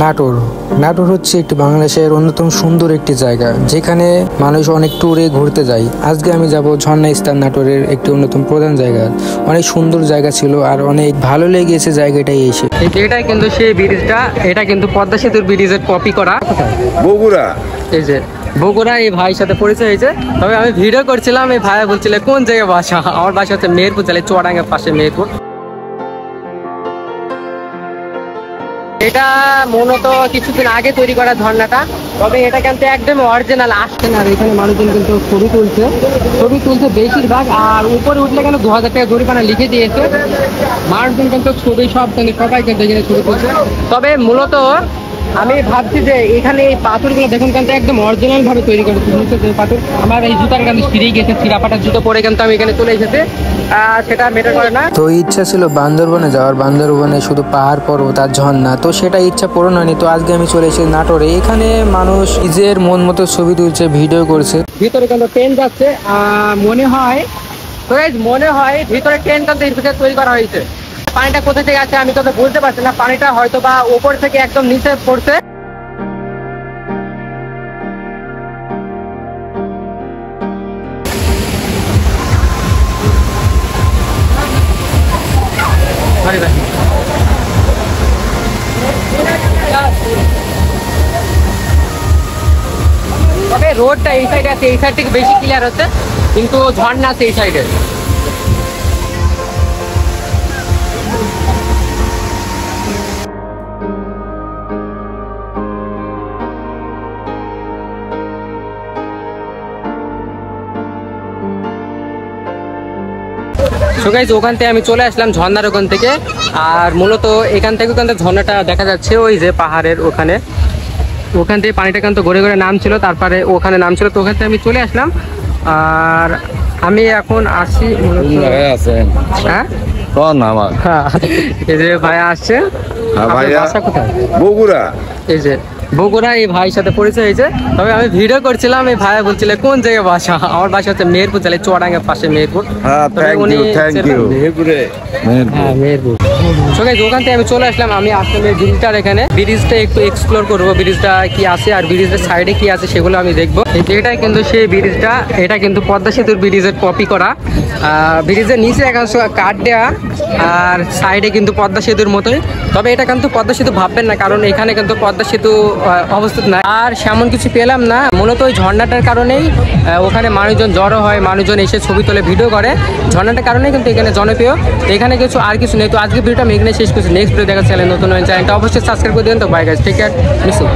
নাটোর নাটোর হচ্ছে একটি বাংলাদেশের অন্যতম সুন্দর একটি জায়গা, যেখানে মানুষ অনেক ট্যুরে ঘুরতে যায়। আজকে আমি যাব ঝর্ণা স্থান, নাটোরের একটি অন্যতম প্রধান জায়গা। অনেক সুন্দর জায়গা ছিল আর অনেক ভালো লেগেছে জায়গাটাই এসে। এটাই কিন্তু সেই ব্রিজটা, এটা কিন্তু পদ্মা সেতুর ব্রিজের কপি করা। বগুড়া, এই যে বগুড়া, এই ভাইয়ের সাথে পরিচয় হয়েছে। তবে আমি ভিডিও করছিলাম, এই ভাইয়া বলছিল কোন জায়গায় বাসা। আমার বাসা হচ্ছে মেহেরপুর জেলায়, চুয়াডাঙ্গার পাশে মেহেরপুর। এটা মূলত কিছুদিন আগে তৈরি করা ঝর্ণাটা, তবে এটা কিন্তু একদম অরিজিনাল আসছে না। এখানে মানুষজন কিন্তু ছবি তুলছে বেশিরভাগ। আর উপরে উঠলে কেন 2000 টাকা জরিমানা লিখে দিয়েছে। মানুষজন কিন্তু ছবি সবাই কিন্তু এখানে ছবি তুলছে। তবে মূলত আমি ভাবছি যে এখানে এই পাথরগুলো দেখুন কিন্তু একদম অরিজিনাল ভাবে তৈরি করেছে। পাথর আমার এই জুতার কিন্তু ছিঁড়ে গেছে, ছিঁড়াপাটার জুতো পরে কিন্তু আমি এখানে চলে এসেছি। সেটা মেটার করে না। তো ইচ্ছা ছিল বান্দরবনে যাওয়ার, বান্দরবনে শুধু পাহাড় পর্বত আর ঝর্ণা, তো সেটা ইচ্ছা পূরণ হয়নি। তো আজকে আমি চলে এসেছি নাটোরে। এখানে মানুষ নিজের মন মতো ছবি তুলছে, ভিডিও করছে। ভিতরে কিন্তু ট্রেন যাচ্ছে, মনে হয় ভিতরে ট্রেন কিন্তু তৈরি করা হয়েছে। পানিটা কোথা থেকে আছে আমি তো বলতে পারছি না। পানিটা হয়তো বা উপর থেকে একদম নিচে পড়ছে। তবে রোডটা এই সাইডে আছে, এই সাইড থেকে বেশি ক্লিয়ার হচ্ছে, কিন্তু ঝর্ণা আছে এই সাইডে। ওখান থেকে আমি চলে আসলাম ঝর্ণার ওখান থেকে। আর মূলত এখান থেকে ঝর্ণাটা দেখা যাচ্ছে ওই যে পাহাড়ের ওখান থেকে পানিটা কিন্তু ঘুরে ঘুরে নামছিল, তারপরে ওখানে নামছিল। তো ওখান থেকে আমি চলে আসলাম। আর আমি এখন আসি হ্যাঁ এই যে ভাইয়া আসছে। বাসা কোথায়? বগুড়া। এই যে বগুড়া, এই ভাইয়ের সাথে পরিচয় হয়েছে। তবে আমি ভিডিও করছিলাম, এই ভাইয়া বলছিল কোন জায়গায় বাসা। আমার বাসা হচ্ছে মেহেরপুর জেলায়, চুয়াডাঙ্গার পাশে মেহেরপুর। ওখান থেকে আমি চলে আসলাম। আমি আসলে ব্রিজটা একটু এক্সপ্লোর করবো, ব্রিজটা কি আছে আর ব্রিজের সাইডে কি আছে সেগুলো আমি দেখবো। এটাই কিন্তু সেই ব্রিজটা, এটা কিন্তু পদ্মা সেতুর ব্রিজের কপি করা। ব্রিজের নিচে একাংশ কাঠ দেওয়া আর সাইডে কিন্তু পদ্মা সেতুর মতোই। তবে এটা কিন্তু পদ্মা সেতু ভাববেন না, কারণ এখানে কিন্তু পদ্মা সেতু অবস্থিত নাই। আর সেমন কিছু পেলাম না। মূলত ওই ঝর্ণাটার কারণেই ওখানে মানুষজন জড়ো হয়, মানুষজন এসে ছবি তোলে, ভিডিও করে। ঝর্ণাটার কারণেই কিন্তু এখানে জনপ্রিয়। এখানে কিছু আর কিছু নেই। তো আজকে ভিডিওটা আমি এখানে শেষ করছি। নেক্সট ভিডিও দেখার চ্যানেল নতুন চ্যানেলটা অবশ্যই সাবস্ক্রাইব করে দেবেন। তো bye guys, take care, miss you.